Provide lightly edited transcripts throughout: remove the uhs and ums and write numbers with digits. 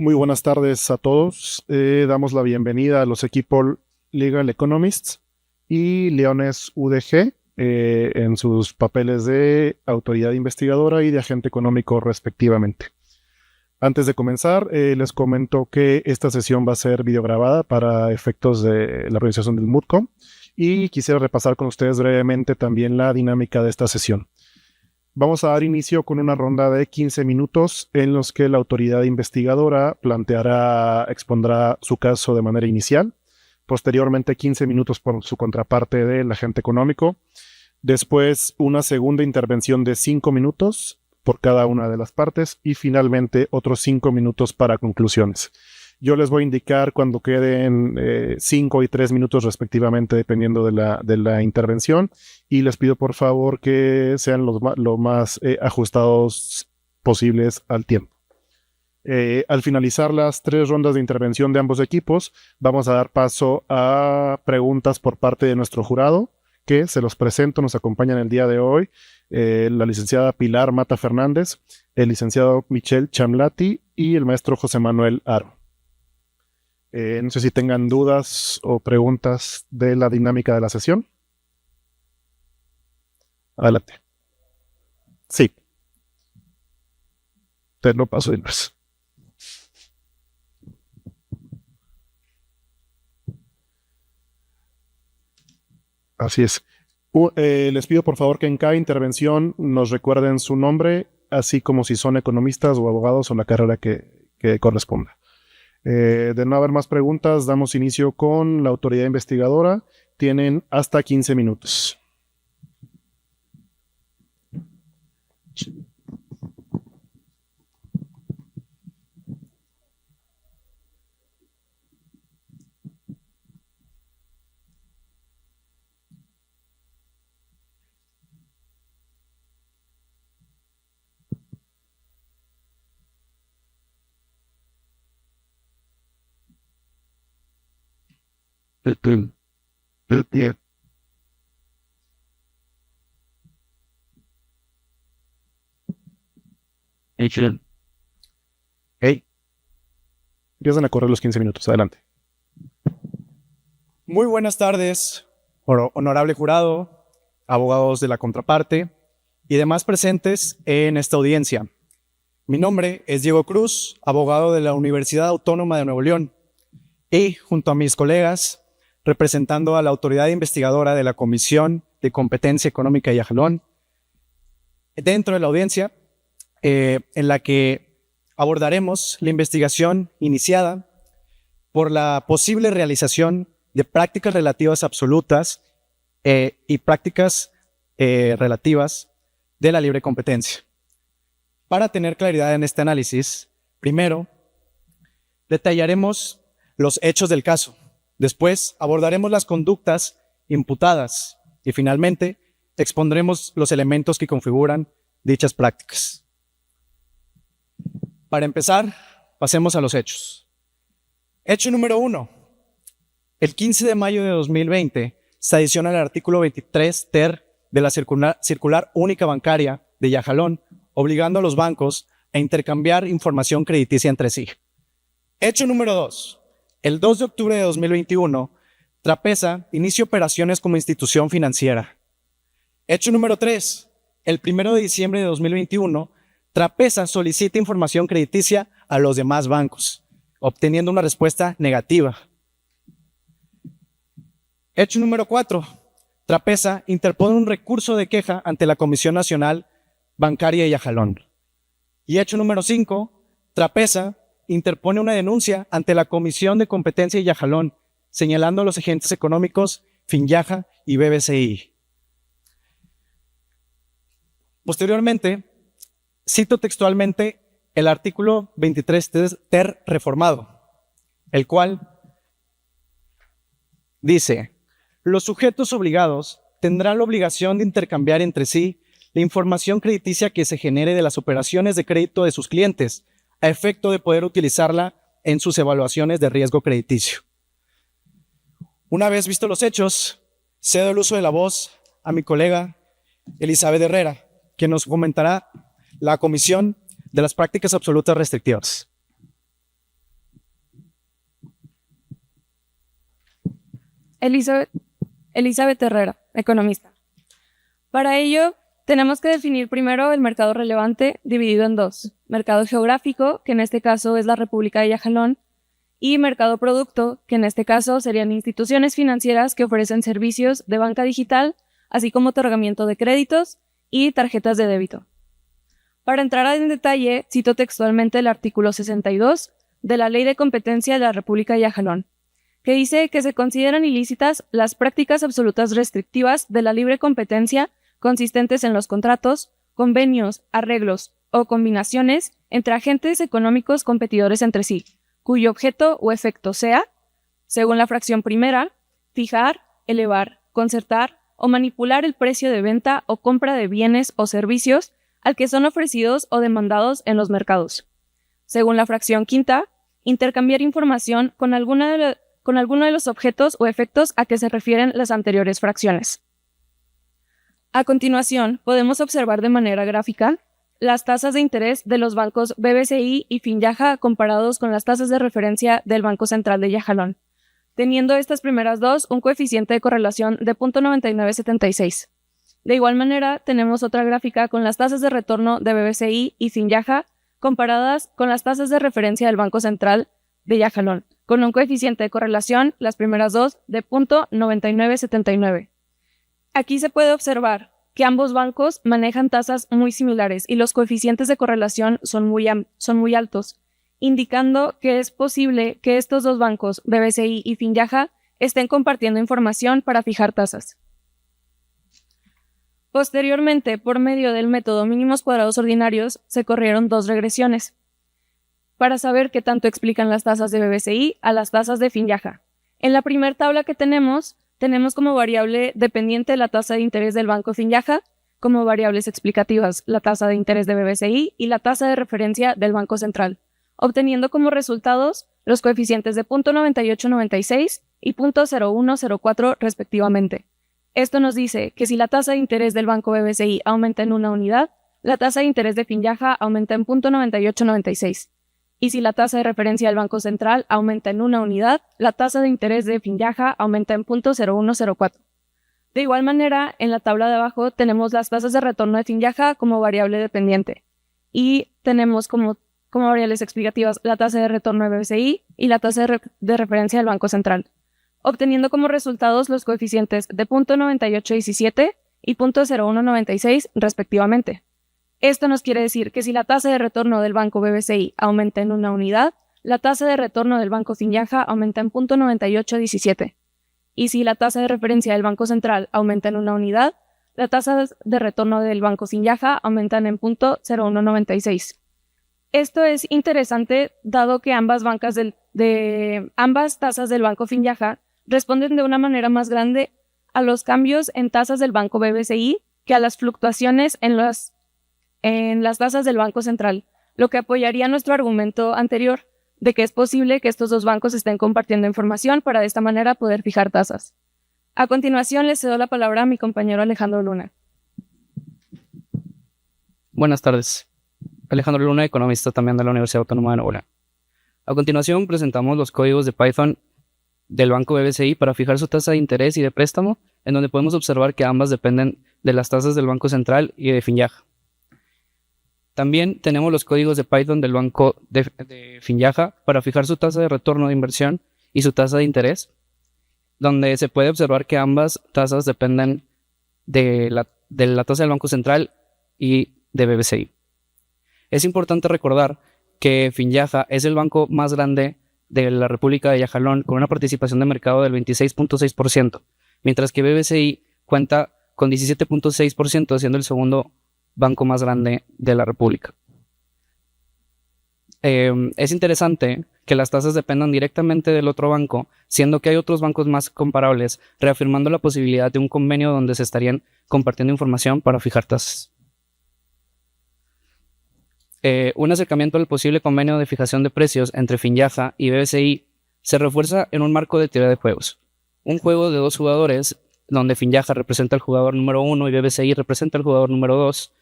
Muy buenas tardes a todos. Damos la bienvenida a los equipos Legal Economists y Leones UDG en sus papeles de autoridad investigadora y de agente económico respectivamente. Antes de comenzar, les comento que esta sesión va a ser videograbada para efectos de la realización del MUDCOM y quisiera repasar con ustedes brevemente también la dinámica de esta sesión. Vamos a dar inicio con una ronda de 15 minutos en los que la autoridad investigadora expondrá su caso de manera inicial. Posteriormente, 15 minutos por su contraparte del agente económico. Después, una segunda intervención de 5 minutos por cada una de las partes. Y finalmente, otros 5 minutos para conclusiones. Yo les voy a indicar cuando queden 5 y 3 minutos respectivamente, dependiendo de la intervención. Y les pido por favor que sean lo más ajustados posibles al tiempo. Al finalizar las 3 rondas de intervención de ambos equipos, vamos a dar paso a preguntas por parte de nuestro jurado, que se los presento, nos acompañan el día de hoy, la licenciada Pilar Mata Fernández, el licenciado Michel Chamlati y el maestro José Manuel Aro. No sé si tengan dudas o preguntas de la dinámica de la sesión. Adelante. Sí. Te lo paso de nuevo. Así es. Les pido por favor que en cada intervención nos recuerden su nombre, así como si son economistas o abogados o la carrera que corresponda. De no haber más preguntas, damos inicio con la autoridad investigadora. Tienen hasta 15 minutos. Hey, empiezan a correr los 15 minutos. Adelante. Muy buenas tardes, honorable jurado, abogados de la contraparte y demás presentes en esta audiencia. Mi nombre es Diego Cruz, abogado de la Universidad Autónoma de Nuevo León y, junto a mis colegas, representando a la autoridad investigadora de la Comisión de Competencia Económica de Yajalón, dentro de la audiencia en la que abordaremos la investigación iniciada por la posible realización de prácticas relativas absolutas y prácticas relativas de la libre competencia. Para tener claridad en este análisis, primero detallaremos los hechos del caso, después abordaremos las conductas imputadas y finalmente expondremos los elementos que configuran dichas prácticas. Para empezar, pasemos a los hechos. Hecho número 1. El 15 de mayo de 2020 se adiciona el artículo 23 ter de la circular única bancaria de Yajalón, obligando a los bancos a intercambiar información crediticia entre sí. Hecho número 2. El 2 de octubre de 2021, Trapeza inicia operaciones como institución financiera. Hecho número 3. El 1 de diciembre de 2021, Trapeza solicita información crediticia a los demás bancos, obteniendo una respuesta negativa. Hecho número 4. Trapeza interpone un recurso de queja ante la Comisión Nacional Bancaria de Yajalón. Y hecho número 5. Trapeza interpone una denuncia ante la Comisión de Competencia de Yajalón, señalando a los agentes económicos Finyaja y BBCI. Posteriormente, cito textualmente el artículo 23 ter reformado, el cual dice: los sujetos obligados tendrán la obligación de intercambiar entre sí la información crediticia que se genere de las operaciones de crédito de sus clientes, a efecto de poder utilizarla en sus evaluaciones de riesgo crediticio. Una vez vistos los hechos, cedo el uso de la voz a mi colega Elizabeth Herrera, que nos comentará la comisión de las prácticas absolutas restrictivas. Elizabeth Herrera, economista. Para ello, tenemos que definir primero el mercado relevante dividido en dos: mercado geográfico, que en este caso es la República de Yajalón, y mercado producto, que en este caso serían instituciones financieras que ofrecen servicios de banca digital, así como otorgamiento de créditos y tarjetas de débito. Para entrar en detalle, cito textualmente el artículo 62 de la Ley de Competencia de la República de Yajalón, que dice que se consideran ilícitas las prácticas absolutas restrictivas de la libre competencia consistentes en los contratos, convenios, arreglos o combinaciones entre agentes económicos competidores entre sí, cuyo objeto o efecto sea, según la fracción primera, fijar, elevar, concertar o manipular el precio de venta o compra de bienes o servicios al que son ofrecidos o demandados en los mercados. Según la fracción quinta, intercambiar información con alguno de los objetos o efectos a que se refieren las anteriores fracciones. A continuación, podemos observar de manera gráfica las tasas de interés de los bancos BBCI y Finyaja comparados con las tasas de referencia del Banco Central de Yajalón, teniendo estas primeras dos un coeficiente de correlación de 0.9976. De igual manera, tenemos otra gráfica con las tasas de retorno de BBCI y Finyaja comparadas con las tasas de referencia del Banco Central de Yajalón, con un coeficiente de correlación, las primeras dos, de 0.9979. Aquí se puede observar que ambos bancos manejan tasas muy similares y los coeficientes de correlación son muy altos, indicando que es posible que estos dos bancos, BBCI y Finyaja, estén compartiendo información para fijar tasas. Posteriormente, por medio del método mínimos cuadrados ordinarios, se corrieron dos regresiones para saber qué tanto explican las tasas de BBCI a las tasas de Finyaja. En la primera tabla que tenemos como variable dependiente la tasa de interés del banco Finyaja, como variables explicativas la tasa de interés de BBCI y la tasa de referencia del Banco Central, obteniendo como resultados los coeficientes de 0.9896 y 0.0104 respectivamente. Esto nos dice que si la tasa de interés del banco BBCI aumenta en una unidad, la tasa de interés de Finyaja aumenta en 0.9896. Y si la tasa de referencia del Banco Central aumenta en una unidad, la tasa de interés de Finyaja aumenta en 0.0104. De igual manera, en la tabla de abajo tenemos las tasas de retorno de Finyaja como variable dependiente. Y tenemos como variables explicativas la tasa de retorno de BBCI y la tasa de referencia del Banco Central, obteniendo como resultados los coeficientes de 0.9817 y 0.0196 respectivamente. Esto nos quiere decir que si la tasa de retorno del banco BBCI aumenta en una unidad, la tasa de retorno del banco Finyaja aumenta en 0.9817. Y si la tasa de referencia del Banco Central aumenta en una unidad, la tasa de retorno del banco Finyaja aumenta en 0.0196. Esto es interesante dado que ambas tasas del banco Finyaja responden de una manera más grande a los cambios en tasas del banco BBCI que a las fluctuaciones en las tasas del Banco Central, lo que apoyaría nuestro argumento anterior de que es posible que estos dos bancos estén compartiendo información para de esta manera poder fijar tasas. A continuación, le cedo la palabra a mi compañero Alejandro Luna. Buenas tardes. Alejandro Luna, economista también de la Universidad Autónoma de Nuevo León. A continuación, presentamos los códigos de Python del banco BBCI para fijar su tasa de interés y de préstamo, en donde podemos observar que ambas dependen de las tasas del Banco Central y de Finyaja. También tenemos los códigos de Python del banco de Finyaja para fijar su tasa de retorno de inversión y su tasa de interés, donde se puede observar que ambas tasas dependen de la tasa del Banco Central y de BBCI. Es importante recordar que Finyaja es el banco más grande de la República de Yajalón con una participación de mercado del 26.6%, mientras que BBCI cuenta con 17.6%, siendo el segundo banco más grande de la República. Es interesante que las tasas dependan directamente del otro banco, siendo que hay otros bancos más comparables, reafirmando la posibilidad de un convenio donde se estarían compartiendo información para fijar tasas. Un acercamiento al posible convenio de fijación de precios entre Finyaja y BBCI se refuerza en un marco de teoría de juegos. Un juego de dos jugadores, donde Finyaja representa al jugador número 1 y BBCI representa al jugador número 2,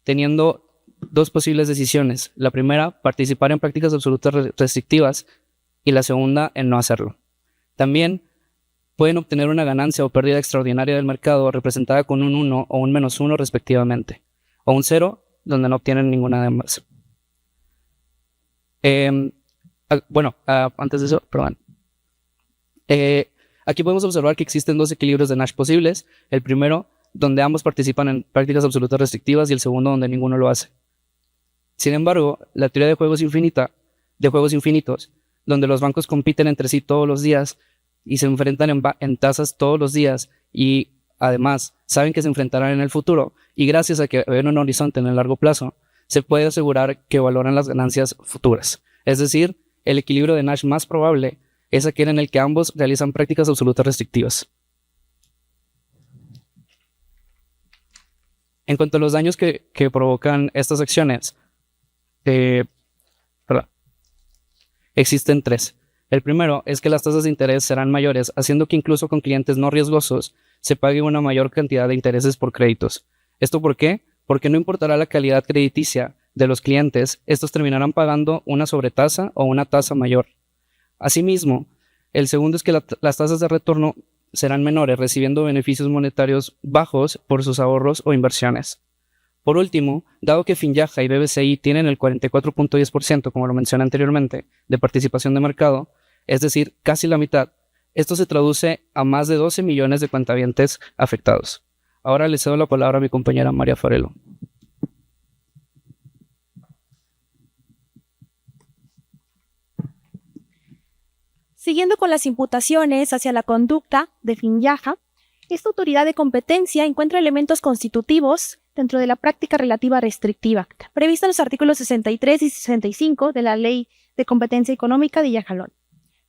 teniendo dos posibles decisiones. La primera, participar en prácticas absolutas restrictivas, y la segunda, en no hacerlo. También pueden obtener una ganancia o pérdida extraordinaria del mercado representada con un 1 o un -1 respectivamente, o un 0 donde no obtienen ninguna de ambas. Antes de eso, perdón. Aquí podemos observar que existen dos equilibrios de Nash posibles. El primero, donde ambos participan en prácticas absolutas restrictivas, y el segundo, donde ninguno lo hace. Sin embargo, la teoría de juegos infinitos, donde los bancos compiten entre sí todos los días y se enfrentan en tasas todos los días, y además saben que se enfrentarán en el futuro, y gracias a que ven un horizonte en el largo plazo, se puede asegurar que valoran las ganancias futuras. Es decir, el equilibrio de Nash más probable es aquel en el que ambos realizan prácticas absolutas restrictivas. En cuanto a los daños que provocan estas acciones, existen tres. El primero es que las tasas de interés serán mayores, haciendo que incluso con clientes no riesgosos se pague una mayor cantidad de intereses por créditos. ¿Esto por qué? Porque no importará la calidad crediticia de los clientes, estos terminarán pagando una sobretasa o una tasa mayor. Asimismo, el segundo es que las tasas de retorno serán menores, recibiendo beneficios monetarios bajos por sus ahorros o inversiones. Por último, dado que Finyaja y BBCI tienen el 44.10%, como lo mencioné anteriormente, de participación de mercado, es decir, casi la mitad, esto se traduce a más de 12 millones de cuentavientes afectados. Ahora le cedo la palabra a mi compañera María Farelo. Siguiendo con las imputaciones hacia la conducta de Finyaja, esta autoridad de competencia encuentra elementos constitutivos dentro de la práctica relativa restrictiva, prevista en los artículos 63 y 65 de la Ley de Competencia Económica de Yajalón.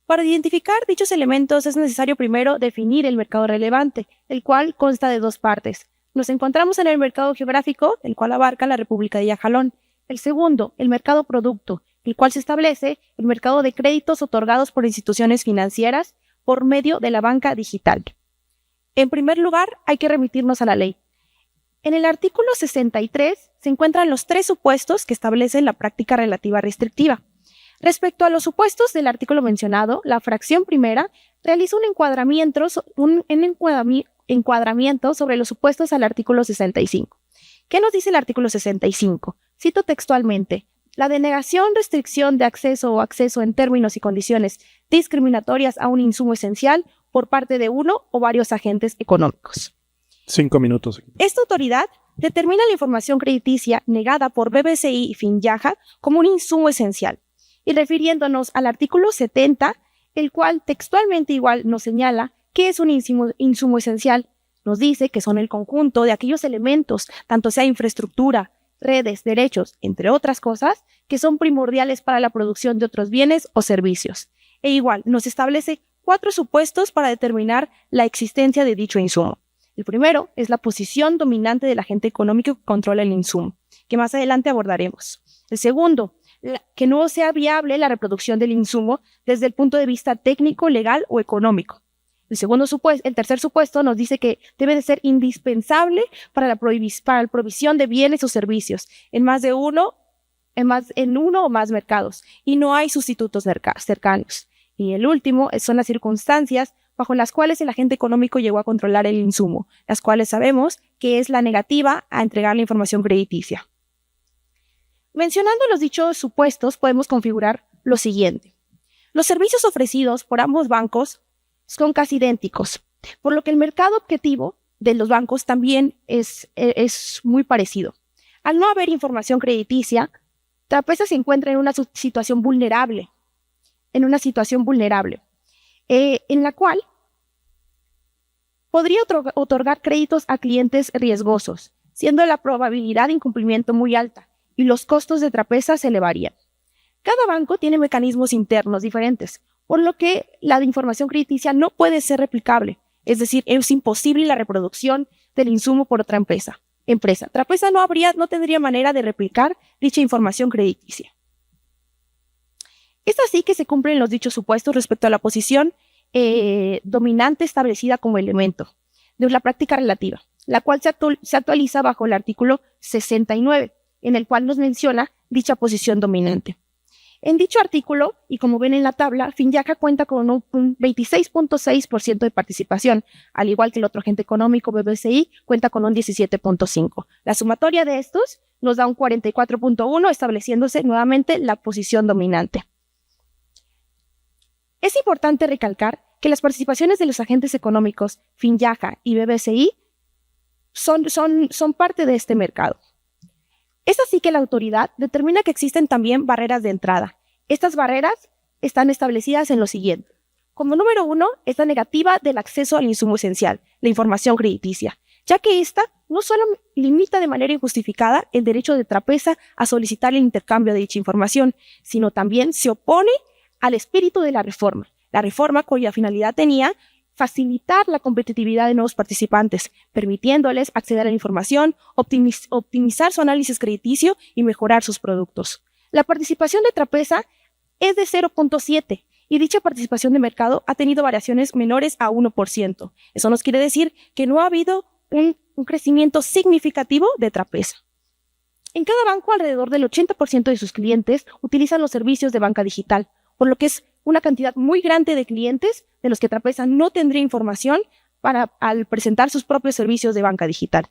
Para identificar dichos elementos es necesario primero definir el mercado relevante, el cual consta de dos partes. Nos encontramos en el mercado geográfico, el cual abarca la República de Yajalón. El segundo, el mercado producto, el cual se establece el mercado de créditos otorgados por instituciones financieras por medio de la banca digital. En primer lugar, hay que remitirnos a la ley. En el artículo 63 se encuentran los tres supuestos que establecen la práctica relativa restrictiva. Respecto a los supuestos del artículo mencionado, la fracción primera realiza un encuadramiento sobre los supuestos al artículo 65. ¿Qué nos dice el artículo 65? Cito textualmente: la denegación, restricción de acceso o acceso en términos y condiciones discriminatorias a un insumo esencial por parte de uno o varios agentes económicos. 5 minutos. Esta autoridad determina la información crediticia negada por BBCI y Finyaja como un insumo esencial. Y refiriéndonos al artículo 70, el cual textualmente igual nos señala que es un insumo esencial, nos dice que son el conjunto de aquellos elementos, tanto sea infraestructura, redes, derechos, entre otras cosas, que son primordiales para la producción de otros bienes o servicios. E igual nos establece 4 supuestos para determinar la existencia de dicho insumo. El primero es la posición dominante del agente económico que controla el insumo, que más adelante abordaremos. El segundo, que no sea viable la reproducción del insumo desde el punto de vista técnico, legal o económico. El tercer supuesto nos dice que debe de ser indispensable para la provisión de bienes o servicios en uno o más mercados, y no hay sustitutos cercanos. Y el último son las circunstancias bajo las cuales el agente económico llegó a controlar el insumo, las cuales sabemos que es la negativa a entregar la información crediticia. Mencionando los dichos supuestos, podemos configurar lo siguiente. Los servicios ofrecidos por ambos bancos son casi idénticos, por lo que el mercado objetivo de los bancos también es muy parecido. Al no haber información crediticia, Trapeza se encuentra en una situación vulnerable, en la cual podría otorgar créditos a clientes riesgosos, siendo la probabilidad de incumplimiento muy alta y los costos de Trapeza se elevarían. Cada banco tiene mecanismos internos diferentes, por lo que la información crediticia no puede ser replicable, es decir, es imposible la reproducción del insumo por otra empresa. Trapeza no tendría manera de replicar dicha información crediticia. Es así que se cumplen los dichos supuestos respecto a la posición dominante establecida como elemento de la práctica relativa, la cual se actualiza bajo el artículo 69, en el cual nos menciona dicha posición dominante. En dicho artículo, y como ven en la tabla, Finyaja cuenta con un 26.6% de participación, al igual que el otro agente económico BBCI cuenta con un 17.5%. La sumatoria de estos nos da un 44.1%, estableciéndose nuevamente la posición dominante. Es importante recalcar que las participaciones de los agentes económicos Finyaja y BBCI son parte de este mercado. Es así que la autoridad determina que existen también barreras de entrada. Estas barreras están establecidas en lo siguiente. Como número 1, es la negativa del acceso al insumo esencial, la información crediticia, ya que esta no solo limita de manera injustificada el derecho de Trapeza a solicitar el intercambio de dicha información, sino también se opone al espíritu de la reforma cuya finalidad tenía facilitar la competitividad de nuevos participantes, permitiéndoles acceder a la información, optimizar su análisis crediticio y mejorar sus productos. La participación de Trapeza es de 0.7 y dicha participación de mercado ha tenido variaciones menores a 1%. Eso nos quiere decir que no ha habido un crecimiento significativo de Trapeza. En cada banco, alrededor del 80% de sus clientes utilizan los servicios de banca digital, por lo que es una cantidad muy grande de clientes de los que Trapeza no tendría información al presentar sus propios servicios de banca digital.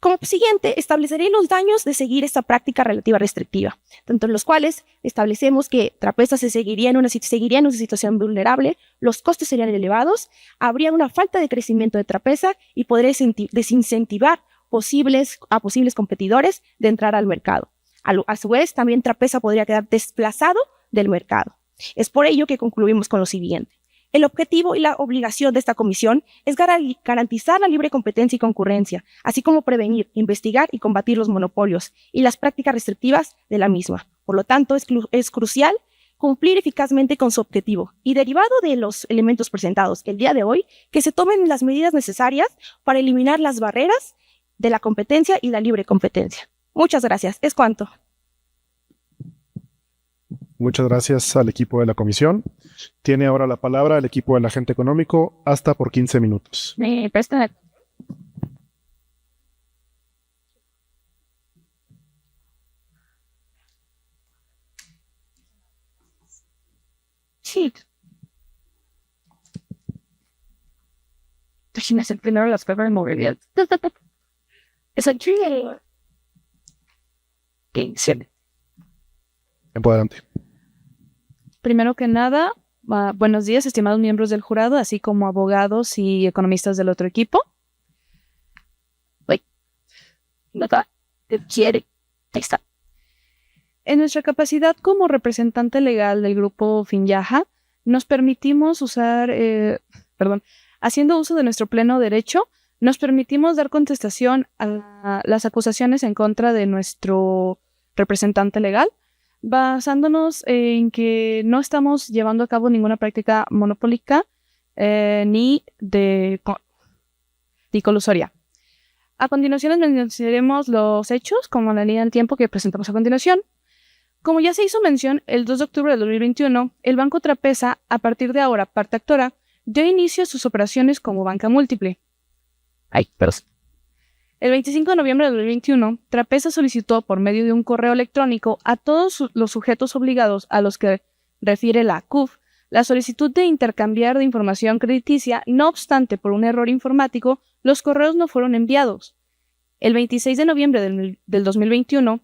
Como siguiente, estableceré los daños de seguir esta práctica relativa restrictiva, entre los cuales establecemos que Trapeza seguiría en una situación vulnerable, los costos serían elevados, habría una falta de crecimiento de Trapeza y podría desincentivar a posibles competidores de entrar al mercado. A su vez, también Trapeza podría quedar desplazado del mercado. Es por ello que concluimos con lo siguiente. El objetivo y la obligación de esta comisión es garantizar la libre competencia y concurrencia, así como prevenir, investigar y combatir los monopolios y las prácticas restrictivas de la misma. Por lo tanto, es crucial cumplir eficazmente con su objetivo y, derivado de los elementos presentados el día de hoy, que se tomen las medidas necesarias para eliminar las barreras de la competencia y la libre competencia. Muchas gracias. Es cuanto. Muchas gracias al equipo de la comisión. Tiene ahora la palabra el equipo del agente económico hasta por 15 minutos. ¿Me prestan? Sí. Déjenme hacer primero las pruebas de movilidad. Es aquí. Adelante. Primero que nada, buenos días, estimados miembros del jurado, así como abogados y economistas del otro equipo. En nuestra capacidad como representante legal del grupo Finyaja, nos permitimos haciendo uso de nuestro pleno derecho, nos permitimos dar contestación a las acusaciones en contra de nuestro representante legal, basándonos en que no estamos llevando a cabo ninguna práctica monopólica ni de colusoria. A continuación les mencionaremos los hechos, como la línea del tiempo que presentamos a continuación. Como ya se hizo mención, el 2 de octubre del 2021, el Banco Trapeza, a partir de ahora parte actora, dio inicio a sus operaciones como banca múltiple. El 25 de noviembre de 2021, Trapeza solicitó por medio de un correo electrónico a todos los sujetos obligados a los que refiere la CUF la solicitud de intercambiar de información crediticia. No obstante, por un error informático, los correos no fueron enviados. El 26 de noviembre del 2021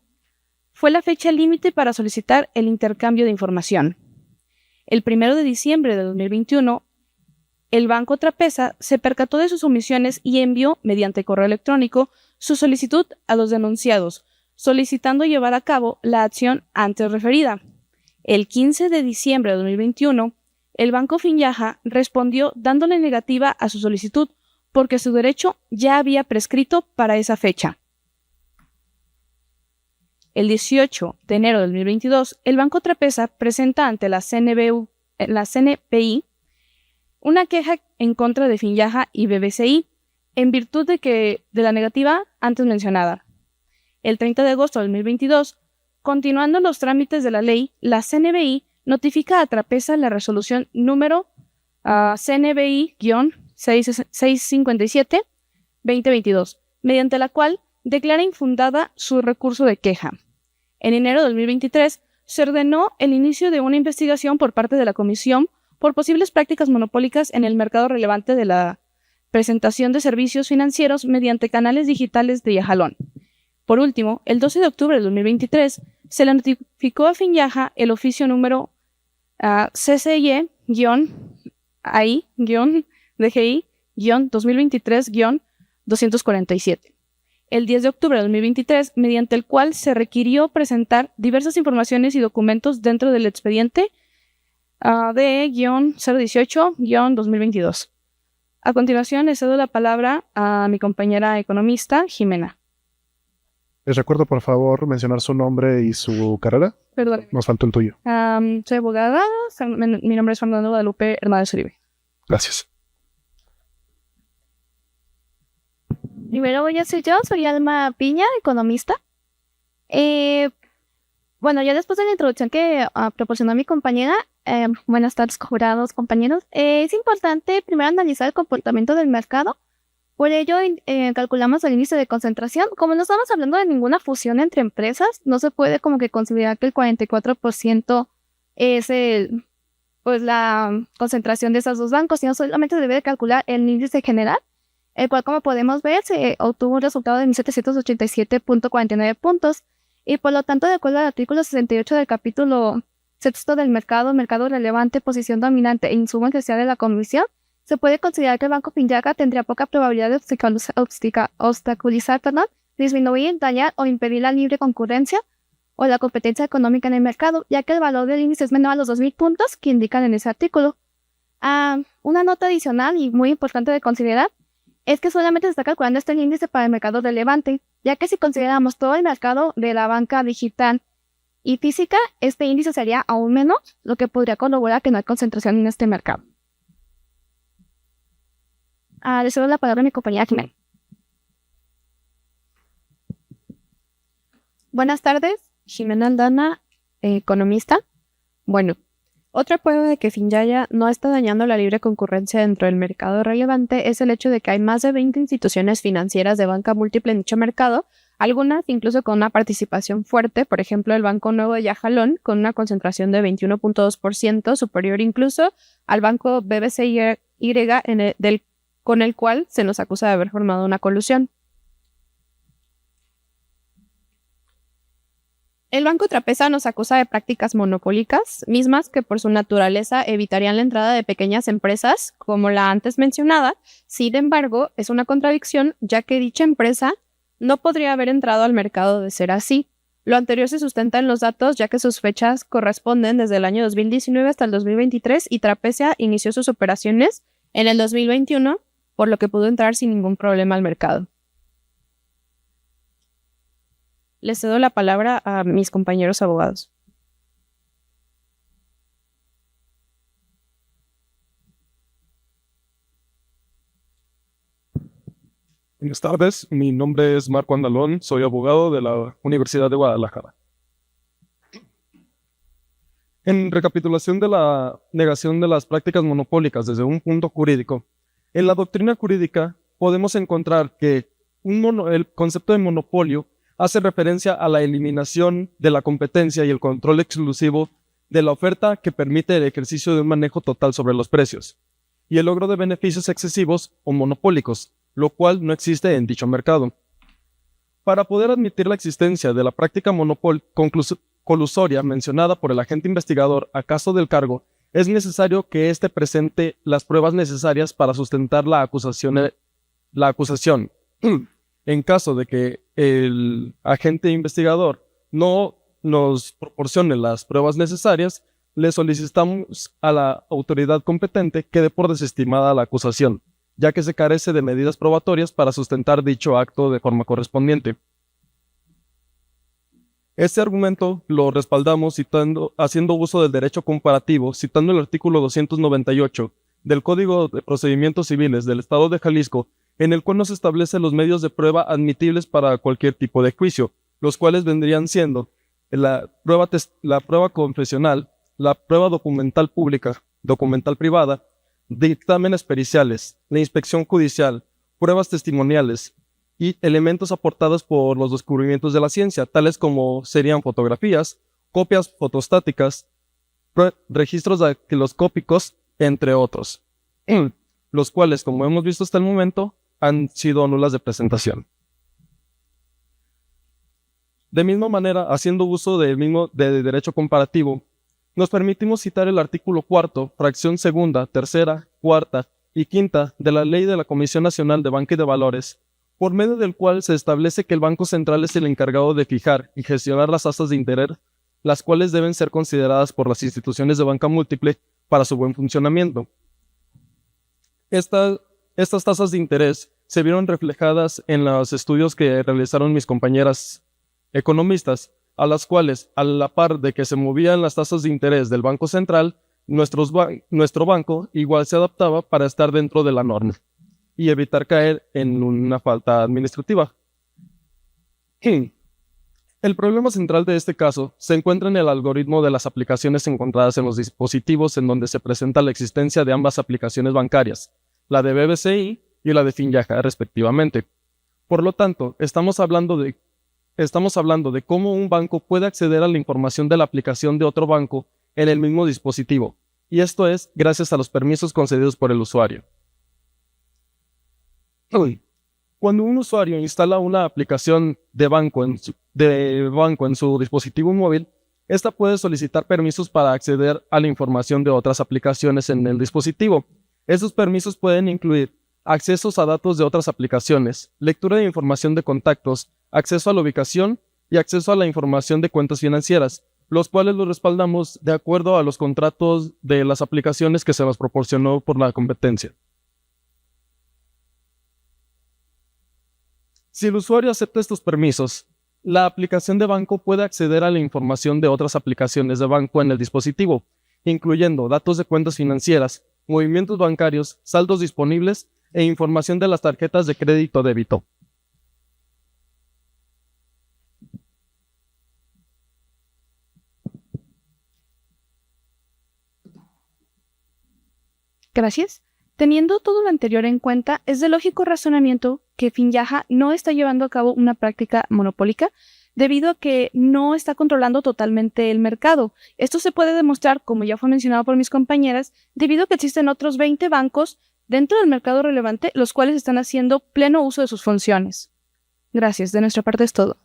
fue la fecha límite para solicitar el intercambio de información. El 1 de diciembre de 2021, el Banco Trapeza se percató de sus omisiones y envió, mediante correo electrónico, su solicitud a los denunciados, solicitando llevar a cabo la acción antes referida. El 15 de diciembre de 2021, el Banco Finyaja respondió dándole negativa a su solicitud porque su derecho ya había prescrito para esa fecha. El 18 de enero de 2022, el Banco Trapeza presenta ante la CNPI una queja en contra de Finyaja y BBCI, en virtud de la negativa antes mencionada. El 30 de agosto de 2022, continuando los trámites de la ley, la CNBI notifica a Trapeza la resolución número CNBI-657-2022, mediante la cual declara infundada su recurso de queja. En enero de 2023 se ordenó el inicio de una investigación por parte de la Comisión por posibles prácticas monopólicas en el mercado relevante de la presentación de servicios financieros mediante canales digitales de Yajalón. Por último, el 12 de octubre de 2023 se le notificó a Finyaja el oficio número CCY-AI-DGI-2023-247, el 10 de octubre de 2023, mediante el cual se requirió presentar diversas informaciones y documentos dentro del expediente DE-018-2022. A continuación, le cedo la palabra a mi compañera economista, Jimena. Les recuerdo, por favor, mencionar su nombre y su carrera. Perdón. Nos faltó el tuyo. Soy abogada. Mi nombre es Fernando Guadalupe Hernández Uribe. Gracias. Primero voy a ser yo, soy Alma Piña, economista. Bueno, ya después de la introducción que proporcionó mi compañera, buenas tardes, jurados, compañeros, es importante primero analizar el comportamiento del mercado. Por ello, calculamos el índice de concentración. Como no estamos hablando de ninguna fusión entre empresas, no se puede como que considerar que el 44% es la concentración de esos dos bancos, sino solamente se debe de calcular el índice general, el cual, como podemos ver, se obtuvo un resultado de 1.787.49 puntos, y por lo tanto, de acuerdo al artículo 68 del capítulo sexto del mercado relevante, posición dominante e insumo esencial de la comisión, se puede considerar que el Banco Finyaja tendría poca probabilidad de obstaculizar, disminuir, dañar o impedir la libre concurrencia o la competencia económica en el mercado, ya que el valor del índice es menor a los 2.000 puntos que indican en ese artículo. Una nota adicional y muy importante de considerar es que solamente se está calculando este índice para el mercado relevante, ya que si consideramos todo el mercado de la banca digital y física, este índice sería aún menos, lo que podría corroborar que no hay concentración en este mercado. Le cedo la palabra a mi compañera Jimena. Buenas tardes, Jimena Aldana, economista. Bueno, otra prueba de que Finyaja no está dañando la libre concurrencia dentro del mercado relevante es el hecho de que hay más de 20 instituciones financieras de banca múltiple en dicho mercado, algunas incluso con una participación fuerte, por ejemplo el Banco Nuevo de Yajalón, con una concentración de 21.2%, superior incluso al Banco BBCY, con el cual se nos acusa de haber formado una colusión. El Banco Trapeza nos acusa de prácticas monopólicas, mismas que por su naturaleza evitarían la entrada de pequeñas empresas, como la antes mencionada. Sin embargo, es una contradicción, ya que dicha empresa no podría haber entrado al mercado de ser así. Lo anterior se sustenta en los datos, ya que sus fechas corresponden desde el año 2019 hasta el 2023 y Trapeza inició sus operaciones en el 2021, por lo que pudo entrar sin ningún problema al mercado. Les cedo la palabra a mis compañeros abogados. Buenas tardes, mi nombre es Marco Andalón, soy abogado de la Universidad de Guadalajara. En recapitulación de la negación de las prácticas monopólicas desde un punto jurídico, en la doctrina jurídica podemos encontrar que el concepto de monopolio hace referencia a la eliminación de la competencia y el control exclusivo de la oferta que permite el ejercicio de un manejo total sobre los precios, y el logro de beneficios excesivos o monopólicos, lo cual no existe en dicho mercado. Para poder admitir la existencia de la práctica colusoria mencionada por el agente investigador a caso del cargo, es necesario que éste presente las pruebas necesarias para sustentar la acusación. En caso de que el agente investigador no nos proporcione las pruebas necesarias, le solicitamos a la autoridad competente que dé por desestimada la acusación, ya que se carece de medidas probatorias para sustentar dicho acto de forma correspondiente. Este argumento lo respaldamos haciendo uso del derecho comparativo, citando el artículo 298 del Código de Procedimientos Civiles del Estado de Jalisco, en el cual nos establece los medios de prueba admitibles para cualquier tipo de juicio, los cuales vendrían siendo la prueba confesional, la prueba documental pública, documental privada, dictámenes periciales, la inspección judicial, pruebas testimoniales, y elementos aportados por los descubrimientos de la ciencia, tales como serían fotografías, copias fotostáticas, registros dactiloscópicos, entre otros, los cuales, como hemos visto hasta el momento, han sido nulas de presentación. De misma manera, haciendo uso de derecho comparativo, nos permitimos citar el artículo 4, fracción segunda, tercera, cuarta y quinta de la Ley de la Comisión Nacional de Banca y de Valores, por medio del cual se establece que el Banco Central es el encargado de fijar y gestionar las tasas de interés, las cuales deben ser consideradas por las instituciones de banca múltiple para su buen funcionamiento. Estas tasas de interés se vieron reflejadas en los estudios que realizaron mis compañeras economistas, a las cuales, a la par de que se movían las tasas de interés del Banco Central, nuestro banco igual se adaptaba para estar dentro de la norma y evitar caer en una falta administrativa. El problema central de este caso se encuentra en el algoritmo de las aplicaciones encontradas en los dispositivos en donde se presenta la existencia de ambas aplicaciones bancarias, la de BBCI y la de Finyaja, respectivamente. Por lo tanto, estamos hablando de cómo un banco puede acceder a la información de la aplicación de otro banco en el mismo dispositivo, y esto es gracias a los permisos concedidos por el usuario. Cuando un usuario instala una aplicación de banco en su dispositivo móvil, esta puede solicitar permisos para acceder a la información de otras aplicaciones en el dispositivo. Esos permisos pueden incluir accesos a datos de otras aplicaciones, lectura de información de contactos, acceso a la ubicación y acceso a la información de cuentas financieras, los cuales los respaldamos de acuerdo a los contratos de las aplicaciones que se nos proporcionó por la competencia. Si el usuario acepta estos permisos, la aplicación de banco puede acceder a la información de otras aplicaciones de banco en el dispositivo, incluyendo datos de cuentas financieras, movimientos bancarios, saldos disponibles e información de las tarjetas de crédito o débito. Gracias. Teniendo todo lo anterior en cuenta, es de lógico razonamiento que Finyaja no está llevando a cabo una práctica monopólica debido a que no está controlando totalmente el mercado. Esto se puede demostrar, como ya fue mencionado por mis compañeras, debido a que existen otros 20 bancos dentro del mercado relevante, los cuales están haciendo pleno uso de sus funciones. Gracias. De nuestra parte es todo.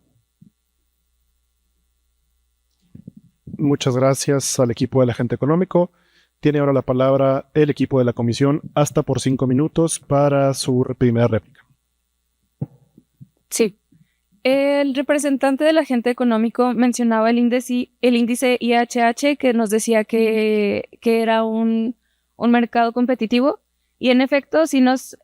Muchas gracias al equipo del agente económico. Tiene ahora la palabra el equipo de la comisión hasta por 5 minutos para su primera réplica. Sí. El representante del agente económico mencionaba el índice IHH que nos decía que era un mercado competitivo. Y en efecto, sí nos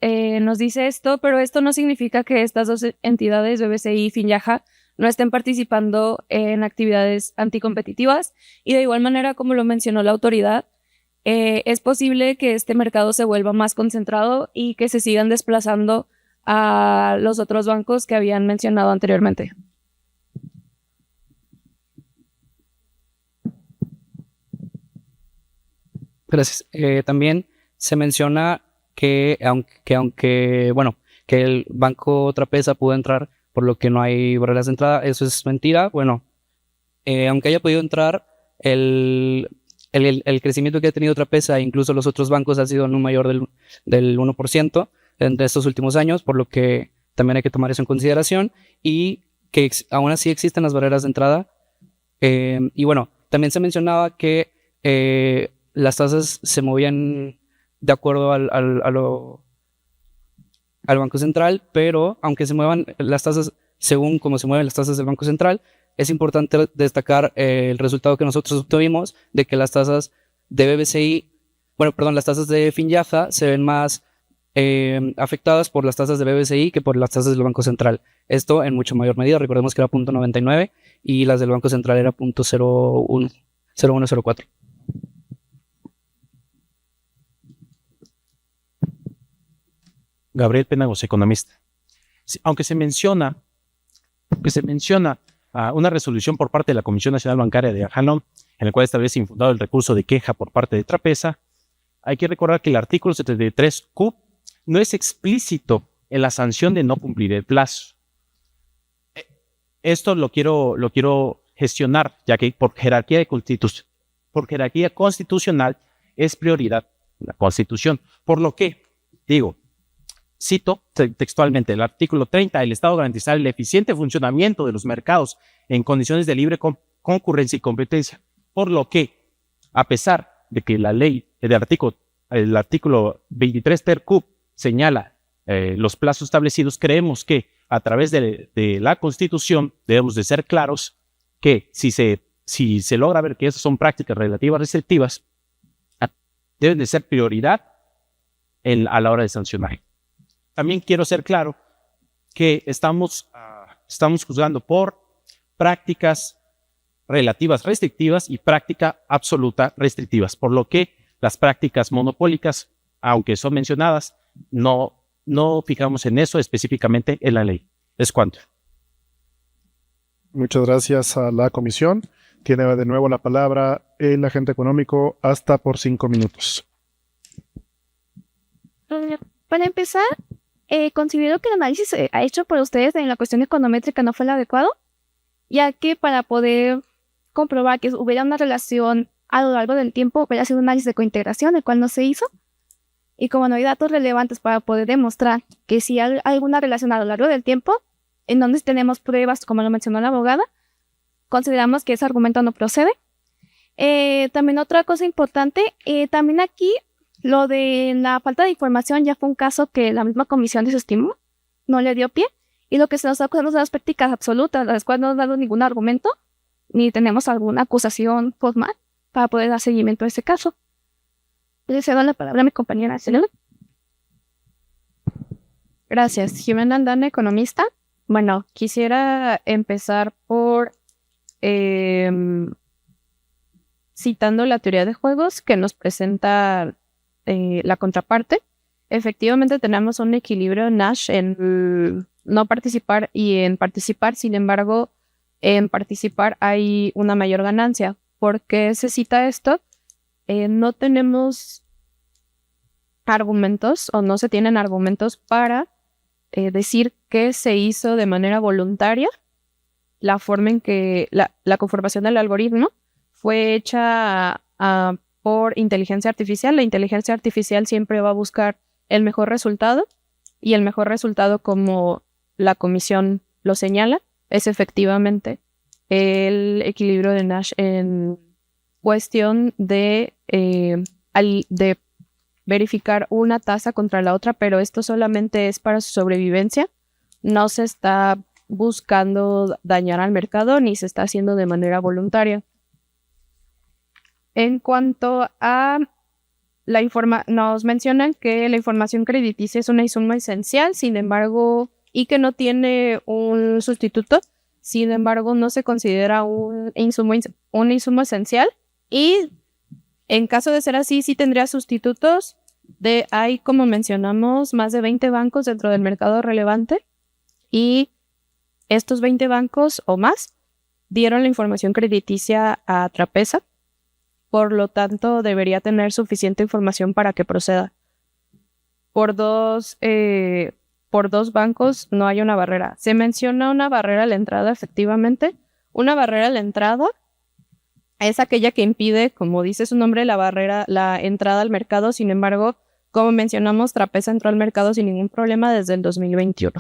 dice esto, pero esto no significa que estas dos entidades, BBCI y Finyaja, no estén participando en actividades anticompetitivas. Y de igual manera, como lo mencionó la autoridad, es posible que este mercado se vuelva más concentrado y que se sigan desplazando a los otros bancos que habían mencionado anteriormente. Gracias. También se menciona que aunque el banco Trapeza pudo entrar, por lo que no hay barreras de entrada, eso es mentira. Bueno, aunque haya podido entrar, el crecimiento que ha tenido Trapeza e incluso los otros bancos ha sido no mayor del 1% de estos últimos años, por lo que también hay que tomar eso en consideración y que aún así existen las barreras de entrada. Y bueno, también se mencionaba que las tasas se movían de acuerdo al Banco Central, pero aunque se muevan las tasas según como se mueven las tasas del Banco Central, es importante destacar el resultado que nosotros obtuvimos de que las tasas de las tasas de Finyaja se ven más afectadas por las tasas de BBCI que por las tasas del Banco Central. Esto en mucho mayor medida. Recordemos que era 0.99 y las del Banco Central era 0.0104. Gabriel Penagos, economista. Aunque se menciona una resolución por parte de la Comisión Nacional Bancaria de Yajalón, en el cual establece infundado el recurso de queja por parte de Trapeza, hay que recordar que el artículo 73Q no es explícito en la sanción de no cumplir el plazo. Esto lo quiero gestionar, ya que por jerarquía constitucional es prioridad la Constitución. Por lo que, cito textualmente el artículo 30, el Estado garantizará el eficiente funcionamiento de los mercados en condiciones de libre concurrencia y competencia. Por lo que, a pesar de que la ley, el artículo 23 ter cup señala los plazos establecidos, creemos que a través de la Constitución debemos de ser claros que si se logra ver que esas son prácticas relativas restrictivas, deben de ser prioridad a la hora de sancionar. También quiero ser claro que estamos juzgando por prácticas relativas restrictivas y práctica absoluta restrictivas, por lo que las prácticas monopólicas, aunque son mencionadas, no fijamos en eso específicamente en la ley. Es cuanto. Muchas gracias a la comisión. Tiene de nuevo la palabra el agente económico hasta por 5 minutos. Para empezar, considero que el análisis hecho por ustedes en la cuestión econométrica no fue el adecuado, ya que para poder comprobar que hubiera una relación a lo largo del tiempo, hubiera sido un análisis de cointegración, el cual no se hizo. Y como no hay datos relevantes para poder demostrar que sí hay alguna relación a lo largo del tiempo, en donde tenemos pruebas, como lo mencionó la abogada, consideramos que ese argumento no procede. También otra cosa importante, también aquí lo de la falta de información ya fue un caso que la misma comisión desestimó, no le dio pie, y lo que se nos está acusando son las prácticas absolutas, las cuales no han dado ningún argumento, ni tenemos alguna acusación formal para poder dar seguimiento a ese caso. Le cedo la palabra a mi compañera Selena. Gracias. Jimena Aldana, economista. Bueno, quisiera empezar por citando la teoría de juegos que nos presenta la contraparte. Efectivamente tenemos un equilibrio Nash en no participar y en participar, sin embargo, en participar hay una mayor ganancia. ¿Por qué se cita esto? No tenemos argumentos o no se tienen argumentos para decir que se hizo de manera voluntaria. La forma en que la conformación del algoritmo fue hecha por inteligencia artificial. La inteligencia artificial siempre va a buscar el mejor resultado, y el mejor resultado, como la comisión lo señala, es efectivamente el equilibrio de Nash en cuestión de verificar una tasa contra la otra, pero esto solamente es para su sobrevivencia. No se está buscando dañar al mercado ni se está haciendo de manera voluntaria. En cuanto a nos mencionan que la información crediticia es un insumo esencial, sin embargo, y que no tiene un sustituto, sin embargo, no se considera un insumo esencial, y en caso de ser así, sí tendría sustitutos. Hay, como mencionamos, más de 20 bancos dentro del mercado relevante, y estos 20 bancos o más dieron la información crediticia a Trapeza. Por lo tanto, debería tener suficiente información para que proceda. Por dos bancos no hay una barrera. Se menciona una barrera a la entrada, efectivamente. Una barrera a la entrada es aquella que impide, como dice su nombre, la entrada al mercado. Sin embargo, como mencionamos, Trapeza entró al mercado sin ningún problema desde el 2021.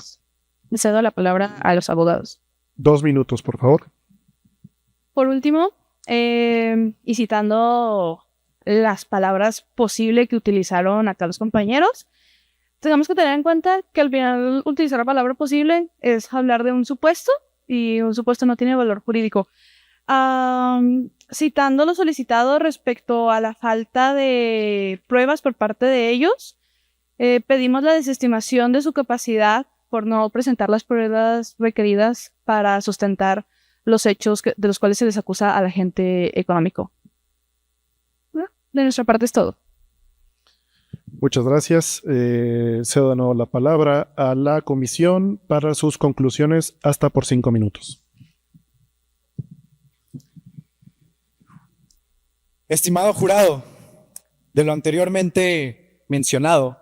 Le cedo la palabra a los abogados. 2 minutos, por favor. Por último, y citando las palabras posibles que utilizaron acá los compañeros, tenemos que tener en cuenta que al final utilizar la palabra posible es hablar de un supuesto, y un supuesto no tiene valor jurídico. Citando lo solicitado respecto a la falta de pruebas por parte de ellos, pedimos la desestimación de su capacidad por no presentar las pruebas requeridas para sustentar los hechos de los cuales se les acusa al agente económico. De nuestra parte es todo. Muchas gracias. Cedo de nuevo la palabra a la comisión para sus conclusiones hasta por 5 minutos. Estimado jurado, de lo anteriormente mencionado,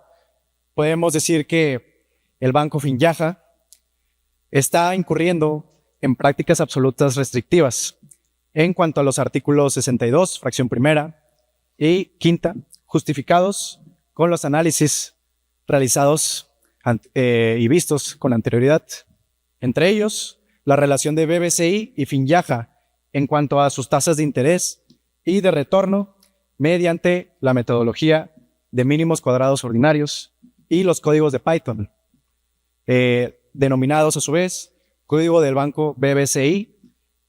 podemos decir que el Banco Finyaja está incurriendo en prácticas absolutas restrictivas en cuanto a los artículos 62, fracción primera y quinta, justificados con los análisis realizados y vistos con anterioridad. Entre ellos, la relación de BBCI y Finyaja en cuanto a sus tasas de interés y de retorno mediante la metodología de mínimos cuadrados ordinarios y los códigos de Python, denominados a su vez código del banco BBCI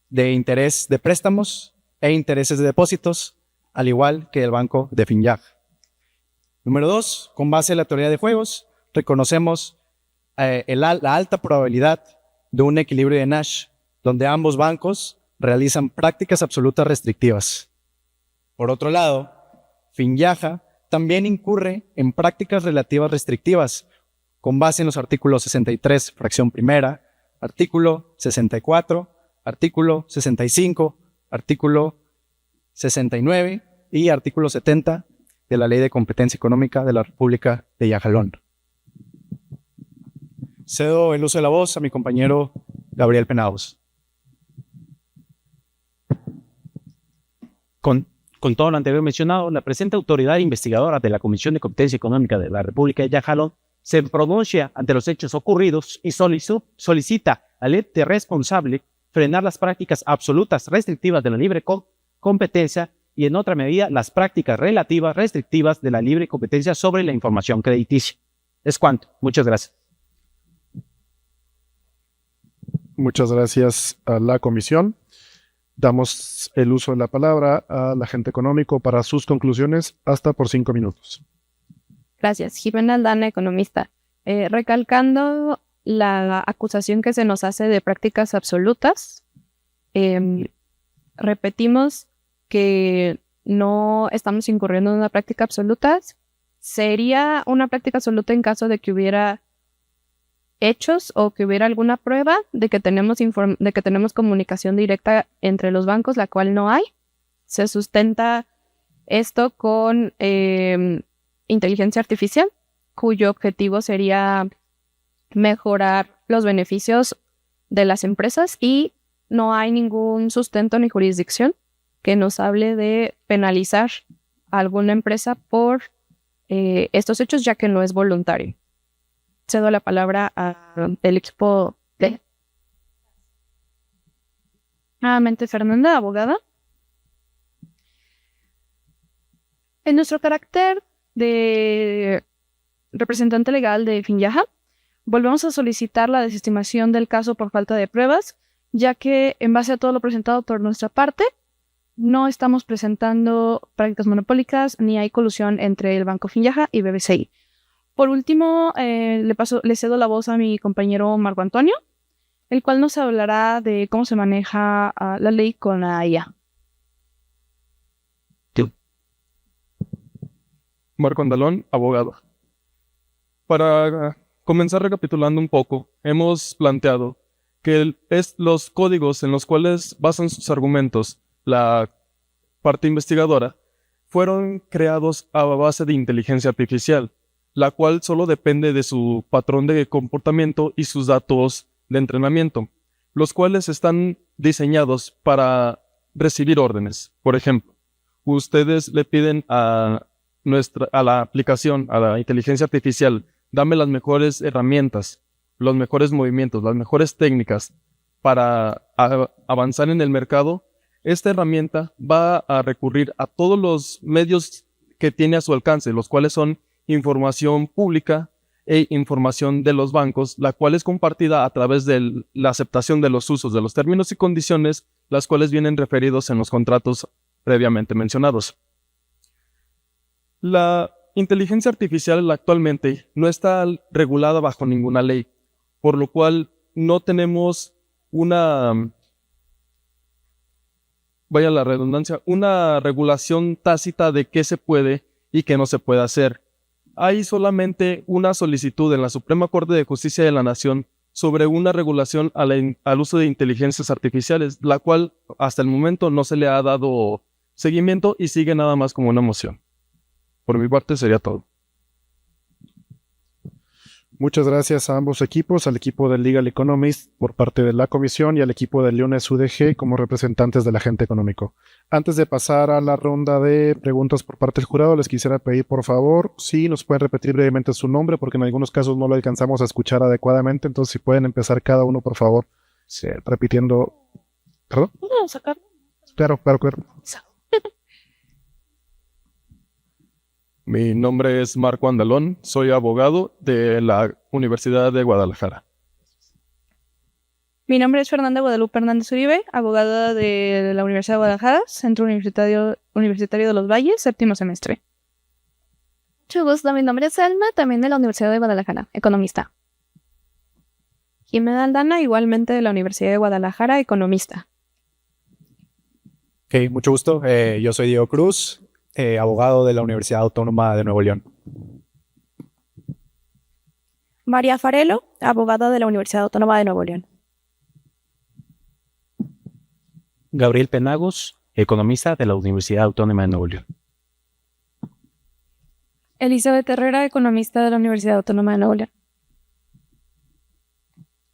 de interés de préstamos e intereses de depósitos, al igual que el banco de Finyaja. Número 2, con base en la teoría de juegos, reconocemos la alta probabilidad de un equilibrio de Nash, donde ambos bancos realizan prácticas absolutas restrictivas. Por otro lado, Finyaja también incurre en prácticas relativas restrictivas, con base en los artículos 63, fracción primera, artículo 64, artículo 65, artículo 69 y artículo 70 de la Ley de Competencia Económica de la República de Yajalón. Cedo el uso de la voz a mi compañero Gabriel Penados. Con todo lo anterior mencionado, la presente autoridad investigadora de la Comisión de Competencia Económica de la República de Yajalón se pronuncia ante los hechos ocurridos y solicita al ente responsable frenar las prácticas absolutas restrictivas de la libre competencia y, en otra medida, las prácticas relativas restrictivas de la libre competencia sobre la información crediticia. Es cuanto. Muchas gracias. Muchas gracias a la comisión. Damos el uso de la palabra al agente económico para sus conclusiones, hasta por 5 minutos. Gracias. Jimena Aldana, economista. Recalcando la acusación que se nos hace de prácticas absolutas, repetimos que no estamos incurriendo en una práctica absoluta. Sería una práctica absoluta en caso de que hubiera hechos o que hubiera alguna prueba de que tenemos comunicación directa entre los bancos, la cual no hay. Se sustenta esto con inteligencia artificial, cuyo objetivo sería mejorar los beneficios de las empresas, y no hay ningún sustento ni jurisdicción que nos hable de penalizar a alguna empresa por estos hechos, ya que no es voluntario. Cedo la palabra al equipo de... Nuevamente Fernanda, abogada. En nuestro carácter de representante legal de Finyaja, volvemos a solicitar la desestimación del caso por falta de pruebas, ya que en base a todo lo presentado por nuestra parte, no estamos presentando prácticas monopólicas ni hay colusión entre el Banco Finyaja y BBCI. Por último, le cedo la voz a mi compañero Marco Antonio, el cual nos hablará de cómo se maneja la ley con la IA. Marco Andalón, abogado. Para comenzar recapitulando un poco, hemos planteado que los códigos en los cuales basan sus argumentos la parte investigadora fueron creados a base de inteligencia artificial, la cual solo depende de su patrón de comportamiento y sus datos de entrenamiento, los cuales están diseñados para recibir órdenes. Por ejemplo, ustedes le piden a la aplicación, a la inteligencia artificial, dame las mejores herramientas, los mejores movimientos, las mejores técnicas para avanzar en el mercado. Esta herramienta va a recurrir a todos los medios que tiene a su alcance, los cuales son información pública e información de los bancos, la cual es compartida a través de la aceptación de los usos de los términos y condiciones, las cuales vienen referidos en los contratos previamente mencionados. La inteligencia artificial actualmente no está regulada bajo ninguna ley, por lo cual no tenemos una regulación tácita de qué se puede y qué no se puede hacer. Hay solamente una solicitud en la Suprema Corte de Justicia de la Nación sobre una regulación al uso de inteligencias artificiales, la cual hasta el momento no se le ha dado seguimiento y sigue nada más como una moción. Por mi parte sería todo. Muchas gracias a ambos equipos, al equipo del Legal Economist por parte de la comisión y al equipo de Leones UDG como representantes del agente económico. Antes de pasar a la ronda de preguntas por parte del jurado, les quisiera pedir por favor si nos pueden repetir brevemente su nombre porque en algunos casos no lo alcanzamos a escuchar adecuadamente, entonces si pueden empezar cada uno por favor repitiendo. ¿Perdón? No, sacar. Claro. Mi nombre es Marco Andalón, soy abogado de la Universidad de Guadalajara. Mi nombre es Fernanda Guadalupe Hernández Uribe, abogada de la Universidad de Guadalajara, Centro Universitario de los Valles, séptimo semestre. Mucho gusto, mi nombre es Alma, también de la Universidad de Guadalajara, economista. Jimena Aldana, igualmente de la Universidad de Guadalajara, economista. Ok, mucho gusto. Yo soy Diego Cruz, abogado de la Universidad Autónoma de Nuevo León. María Farelo, abogada de la Universidad Autónoma de Nuevo León. Gabriel Penagos, economista de la Universidad Autónoma de Nuevo León. Elizabeth Herrera, economista de la Universidad Autónoma de Nuevo León.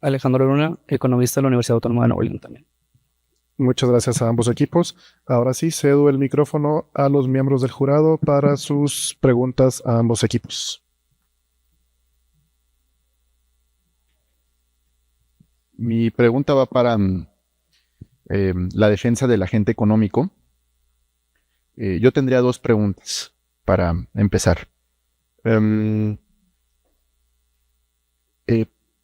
Alejandro Luna, economista de la Universidad Autónoma de Nuevo León también. Muchas gracias a ambos equipos. Ahora sí, cedo el micrófono a los miembros del jurado para sus preguntas a ambos equipos. Mi pregunta va para la defensa del agente económico. Yo tendría dos preguntas para empezar.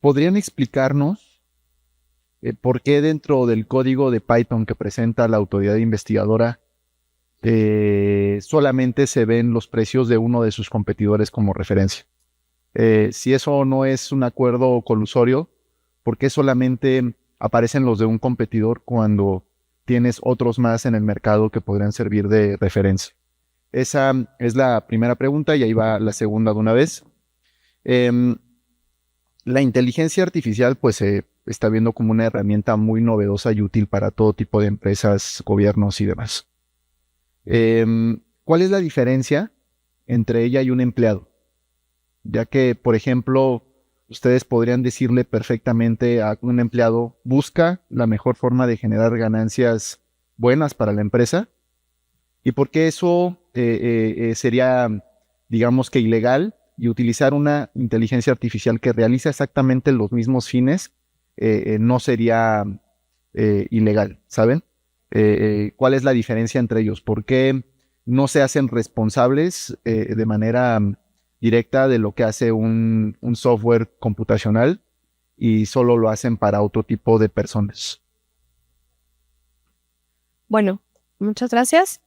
¿Podrían explicarnos por qué dentro del código de Python que presenta la autoridad investigadora solamente se ven los precios de uno de sus competidores como referencia? Si eso no es un acuerdo colusorio, ¿por qué solamente aparecen los de un competidor cuando tienes otros más en el mercado que podrían servir de referencia? Esa es la primera pregunta y ahí va la segunda de una vez. La inteligencia artificial pues se está viendo como una herramienta muy novedosa y útil para todo tipo de empresas, gobiernos y demás. ¿Cuál es la diferencia entre ella y un empleado? Ya que, por ejemplo, ustedes podrían decirle perfectamente a un empleado, busca la mejor forma de generar ganancias buenas para la empresa. ¿Y por qué eso sería, digamos que ilegal? Y utilizar una inteligencia artificial que realiza exactamente los mismos fines no sería ilegal, ¿saben? ¿Cuál es la diferencia entre ellos? ¿Por qué no se hacen responsables de manera directa de lo que hace un software computacional y solo lo hacen para otro tipo de personas? Bueno, muchas gracias.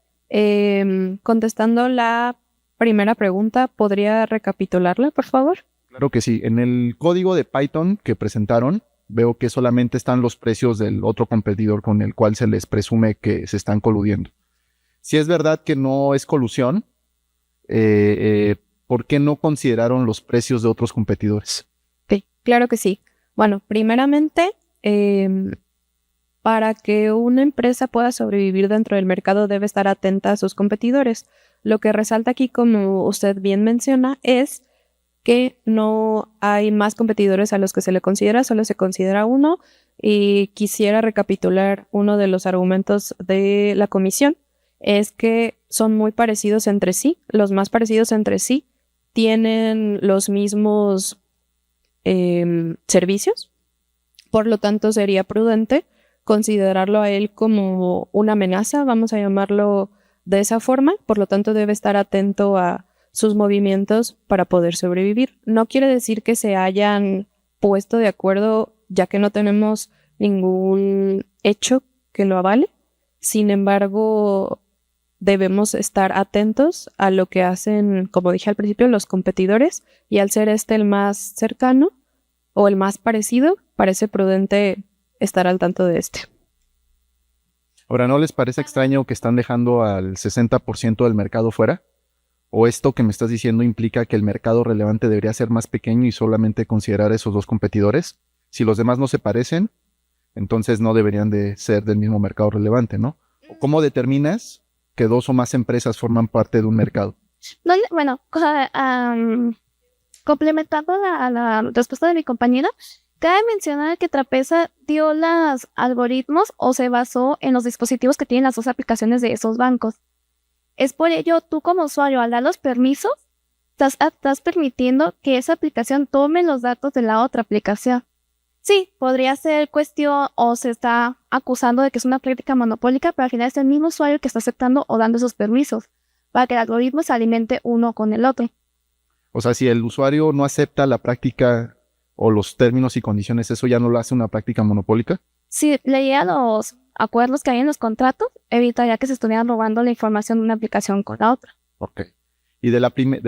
Contestando la primera pregunta, ¿podría recapitularla, por favor? Claro que sí. En el código de Python que presentaron, veo que solamente están los precios del otro competidor con el cual se les presume que se están coludiendo. Si es verdad que no es colusión, ¿por qué no consideraron los precios de otros competidores? Sí, claro que sí. Bueno, primeramente, para que una empresa pueda sobrevivir dentro del mercado debe estar atenta a sus competidores. Lo que resalta aquí, como usted bien menciona, es que no hay más competidores a los que se le considera, solo se considera uno. Y quisiera recapitular uno de los argumentos de la comisión, es que son muy parecidos entre sí. Los más parecidos entre sí tienen los mismos servicios, por lo tanto sería prudente considerarlo a él como una amenaza, vamos a llamarlo de esa forma, por lo tanto debe estar atento a sus movimientos para poder sobrevivir. No quiere decir que se hayan puesto de acuerdo, ya que no tenemos ningún hecho que lo avale. Sin embargo, debemos estar atentos a lo que hacen, como dije al principio, los competidores, y al ser este el más cercano o el más parecido, parece prudente estar al tanto de este. Ahora, ¿no les parece extraño que están dejando al 60% del mercado fuera? ¿O esto que me estás diciendo implica que el mercado relevante debería ser más pequeño y solamente considerar esos dos competidores? Si los demás no se parecen, entonces no deberían de ser del mismo mercado relevante, ¿no? ¿Cómo determinas que dos o más empresas forman parte de un mercado? Bueno, complementando a la respuesta de mi compañera, cabe mencionar que Trapeza dio los algoritmos o se basó en los dispositivos que tienen las dos aplicaciones de esos bancos. Es por ello, tú como usuario, al dar los permisos, estás permitiendo que esa aplicación tome los datos de la otra aplicación. Sí, podría ser cuestión o se está acusando de que es una práctica monopólica, pero al final es el mismo usuario que está aceptando o dando esos permisos para que el algoritmo se alimente uno con el otro. O sea, si el usuario no acepta la práctica o los términos y condiciones, ¿eso ya no lo hace una práctica monopólica? Si leía los acuerdos que hay en los contratos, evitaría que se estuvieran robando la información de una aplicación con la otra. Ok. Y de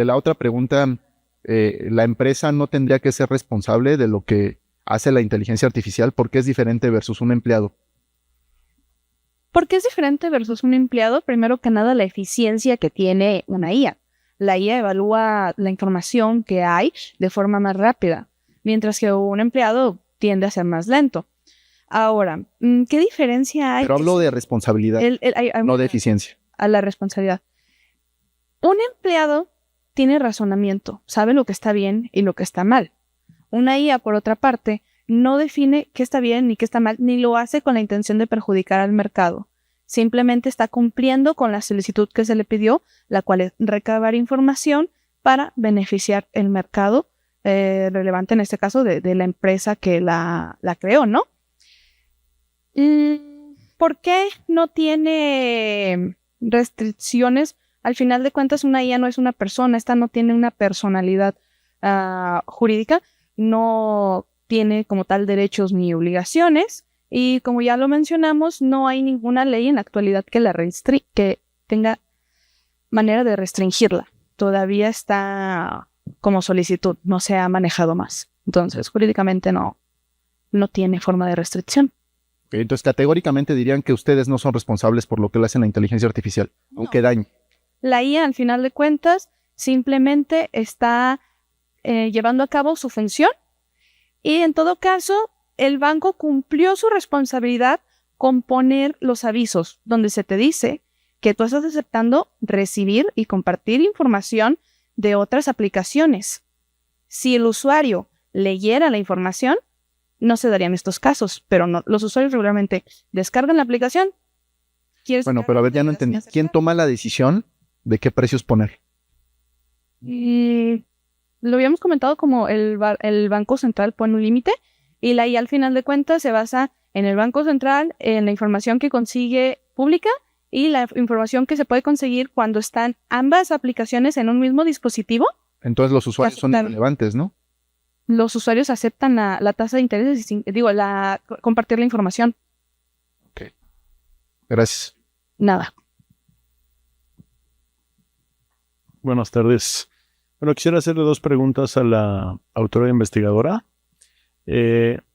la otra pregunta, ¿la empresa no tendría que ser responsable de lo que hace la inteligencia artificial? ¿Por qué es diferente versus un empleado? ¿Por qué es diferente versus un empleado? Primero que nada, la eficiencia que tiene una IA. La IA evalúa la información que hay de forma más rápida, mientras que un empleado tiende a ser más lento. Ahora, ¿qué diferencia hay? Pero hablo de responsabilidad, no de eficiencia. A la responsabilidad. Un empleado tiene razonamiento, sabe lo que está bien y lo que está mal. Una IA, por otra parte, no define qué está bien ni qué está mal, ni lo hace con la intención de perjudicar al mercado. Simplemente está cumpliendo con la solicitud que se le pidió, la cual es recabar información para beneficiar el mercado relevante, en este caso, de la empresa que la creó, ¿no? ¿Por qué no tiene restricciones? Al final de cuentas, una IA no es una persona, esta no tiene una personalidad jurídica, no tiene como tal derechos ni obligaciones, y como ya lo mencionamos, no hay ninguna ley en la actualidad que tenga manera de restringirla. Todavía está como solicitud, no se ha manejado más. Entonces, jurídicamente no tiene forma de restricción. Okay, entonces, categóricamente dirían que ustedes no son responsables por lo que le hace la inteligencia artificial, aunque dañe. La IA, al final de cuentas, simplemente está llevando a cabo su función, y en todo caso, el banco cumplió su responsabilidad con poner los avisos donde se te dice que tú estás aceptando recibir y compartir información de otras aplicaciones. Si el usuario leyera la información, no se darían estos casos, pero no, los usuarios regularmente descargan la aplicación. Bueno, pero a ver, ya no entendí. ¿Quién toma la decisión de qué precios poner? Lo habíamos comentado como el Banco Central pone un límite, y la IA al final de cuentas se basa en el Banco Central, en la información que consigue pública y la información que se puede conseguir cuando están ambas aplicaciones en un mismo dispositivo. Entonces los usuarios son irrelevantes, ¿no? Los usuarios aceptan la tasa de interés, compartir la información. Ok. Gracias. Nada. Buenas tardes. Bueno, quisiera hacerle dos preguntas a la autora investigadora.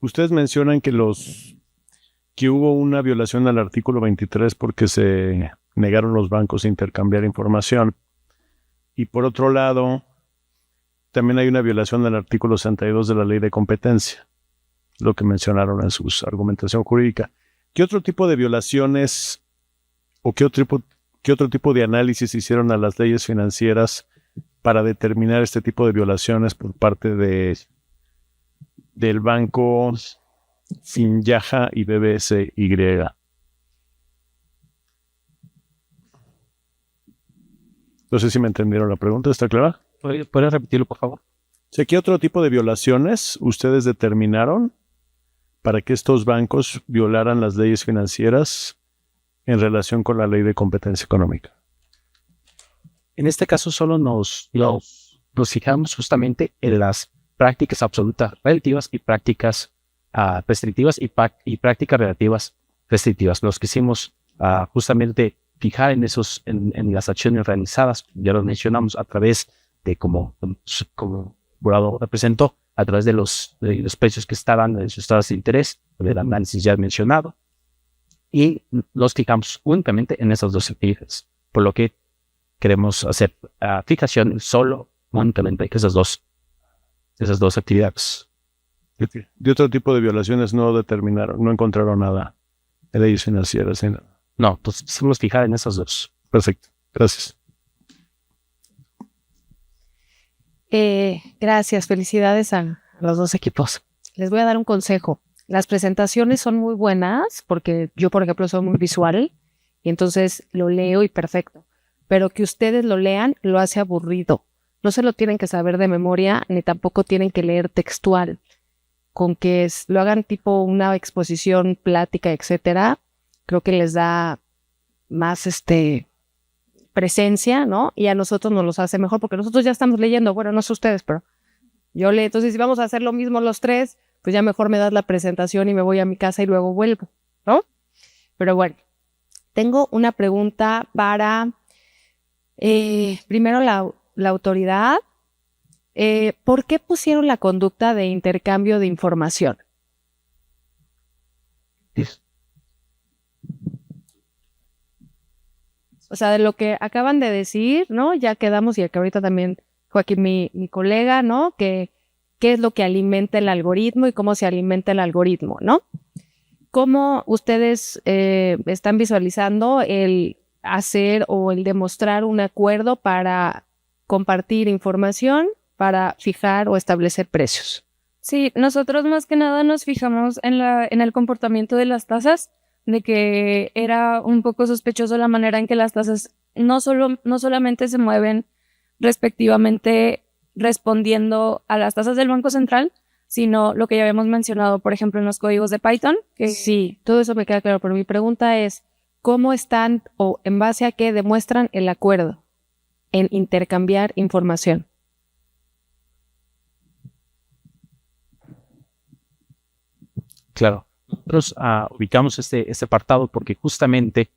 Ustedes mencionan que hubo una violación al artículo 23 porque se negaron los bancos a intercambiar información. Y por otro lado, también hay una violación al artículo 62 de la Ley de Competencia, lo que mencionaron en su argumentación jurídica. ¿Qué otro tipo de violaciones o qué otro tipo de análisis hicieron a las leyes financieras para determinar este tipo de violaciones por parte del banco Finyaja y BBSY? No sé si me entendieron la pregunta, ¿está clara? ¿Puedes repetirlo, por favor? ¿Qué otro tipo de violaciones ustedes determinaron para que estos bancos violaran las leyes financieras en relación con la Ley de Competencia Económica? En este caso solo nos fijamos justamente en las prácticas absolutas relativas y prácticas restrictivas y prácticas relativas restrictivas. Los quisimos justamente fijar en las acciones realizadas, ya lo mencionamos, a través de como Jurado representó, a través de los precios que estaban en sus tasas de interés, del análisis ya mencionado, y los fijamos únicamente en esas dos actividades, por lo que queremos hacer fijación solo únicamente en esas dos actividades. De otro tipo de violaciones no encontraron nada en leyes financieras. No, entonces quisimos fijar en esas dos. Perfecto, gracias. Gracias, felicidades a los dos equipos. Les voy a dar un consejo. Las presentaciones son muy buenas porque yo, por ejemplo, soy muy visual y entonces lo leo y perfecto. Pero que ustedes lo lean lo hace aburrido. No se lo tienen que saber de memoria ni tampoco tienen que leer textual. Con que lo hagan tipo una exposición, plática, etcétera, creo que les da más presencia, ¿no? Y a nosotros nos los hace mejor porque nosotros ya estamos leyendo, bueno, no sé ustedes, pero yo leo. Entonces, si vamos a hacer lo mismo los tres, pues ya mejor me das la presentación y me voy a mi casa y luego vuelvo, ¿no? Pero bueno, tengo una pregunta para, primero la autoridad. ¿Por qué pusieron la conducta de intercambio de información? O sea, de lo que acaban de decir, ¿no? Ya quedamos, y que ahorita también Joaquín, mi colega, ¿no? Que qué es lo que alimenta el algoritmo y cómo se alimenta el algoritmo, ¿no? ¿Cómo ustedes están visualizando el hacer o el demostrar un acuerdo para compartir información, para fijar o establecer precios? Sí, nosotros más que nada nos fijamos en el comportamiento de las tasas, de que era un poco sospechoso la manera en que las tasas no solamente se mueven respectivamente respondiendo a las tasas del Banco Central, sino lo que ya habíamos mencionado, por ejemplo, en los códigos de Python. Sí, todo eso me queda claro, pero mi pregunta es, ¿cómo están o en base a qué demuestran el acuerdo en intercambiar información? Claro, nosotros ubicamos este apartado porque justamente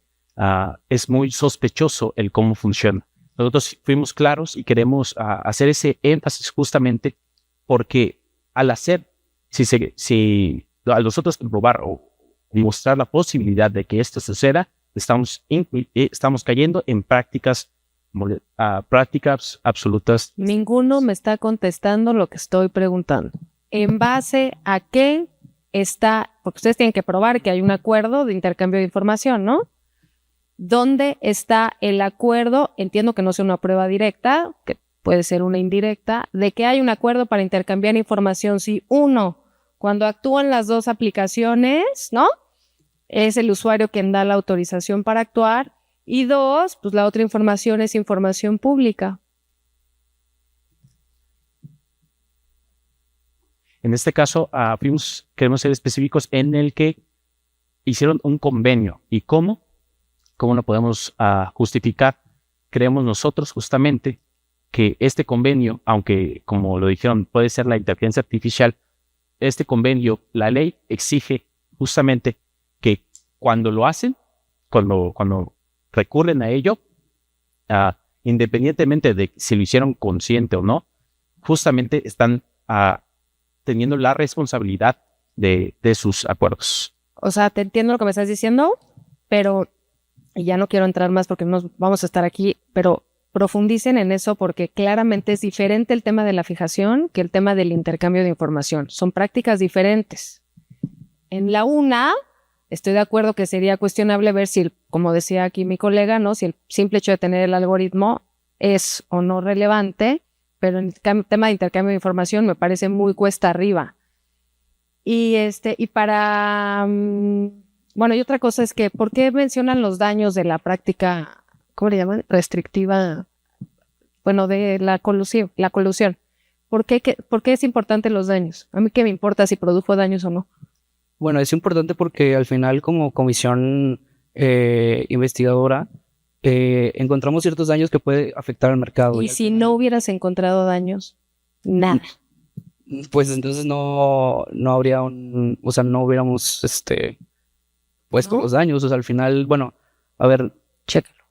es muy sospechoso el cómo funciona. Nosotros fuimos claros y queremos hacer ese énfasis justamente porque al hacer, si a nosotros comprobar o mostrar la posibilidad de que esto suceda, estamos cayendo en prácticas absolutas. Ninguno me está contestando lo que estoy preguntando. ¿En base a qué está? Porque ustedes tienen que probar que hay un acuerdo de intercambio de información, ¿no? ¿Dónde está el acuerdo? Entiendo que no sea una prueba directa, que puede ser una indirecta, de que hay un acuerdo para intercambiar información. Si uno, cuando actúan las dos aplicaciones, ¿no? Es el usuario quien da la autorización para actuar. Y dos, pues la otra información es información pública. En este caso, queremos ser específicos en el que hicieron un convenio. ¿Y cómo? ¿Cómo lo podemos justificar? Creemos nosotros justamente que este convenio, aunque como lo dijeron, puede ser la inteligencia artificial, este convenio, la ley exige justamente que cuando lo hacen, cuando recurren a ello, independientemente de si lo hicieron consciente o no, justamente están teniendo la responsabilidad de sus acuerdos. O sea, te entiendo lo que me estás diciendo, pero y ya no quiero entrar más porque nos vamos a estar aquí, pero profundicen en eso porque claramente es diferente el tema de la fijación que el tema del intercambio de información. Son prácticas diferentes. En la una, estoy de acuerdo que sería cuestionable ver si, como decía aquí mi colega, ¿no? Si el simple hecho de tener el algoritmo es o no relevante, pero en el tema de intercambio de información me parece muy cuesta arriba. Y para... bueno, y otra cosa es que, ¿por qué mencionan los daños de la práctica, ¿cómo le llaman? Restrictiva, bueno, de la colusión. ¿Por qué es importante los daños? A mí qué me importa si produjo daños o no. Bueno, es importante porque al final como comisión investigadora encontramos ciertos daños que puede afectar al mercado. Y si no hubieras encontrado daños, nada. Pues entonces no habría o sea, no hubiéramos puesto los daños. O sea, al final, bueno, a ver, chécalo.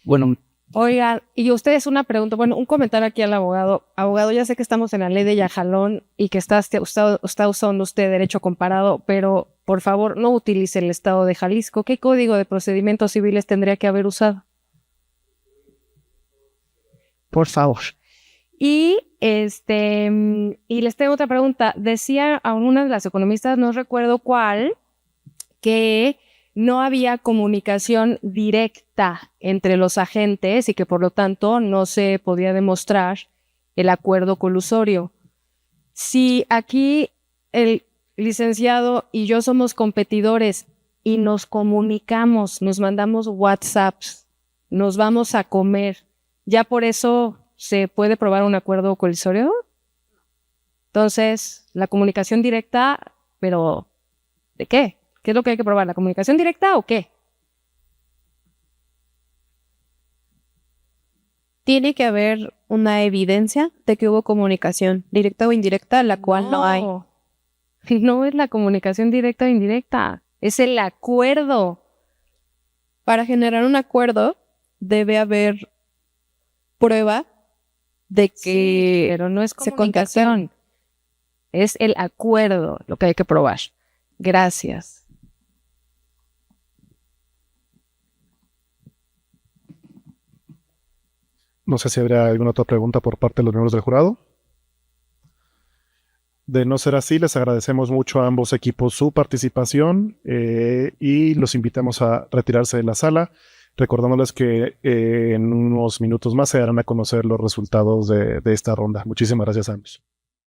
Bueno. Oigan, y ustedes una pregunta, bueno, un comentario aquí al abogado. Abogado, ya sé que estamos en la ley de Yajalón y que está usando usted derecho comparado, pero por favor no utilice el estado de Jalisco. ¿Qué código de procedimientos civiles tendría que haber usado? Por favor. Y les tengo otra pregunta. Decía a una de las economistas, no recuerdo cuál, que no había comunicación directa entre los agentes y que por lo tanto no se podía demostrar el acuerdo colusorio. Si aquí el licenciado y yo somos competidores y nos comunicamos, nos mandamos WhatsApps, nos vamos a comer, ¿ya por eso se puede probar un acuerdo colusorio? Entonces, la comunicación directa, pero ¿de qué? ¿Qué es lo que hay que probar? ¿La comunicación directa o qué? Tiene que haber una evidencia de que hubo comunicación directa o indirecta, la cual no hay. No es la comunicación directa o indirecta, es el acuerdo. Para generar un acuerdo debe haber prueba de que Pero no es se comunicación, es el acuerdo lo que hay que probar. Gracias. No sé si habrá alguna otra pregunta por parte de los miembros del jurado. De no ser así, les agradecemos mucho a ambos equipos su participación y los invitamos a retirarse de la sala, recordándoles que en unos minutos más se darán a conocer los resultados de esta ronda. Muchísimas gracias a ambos.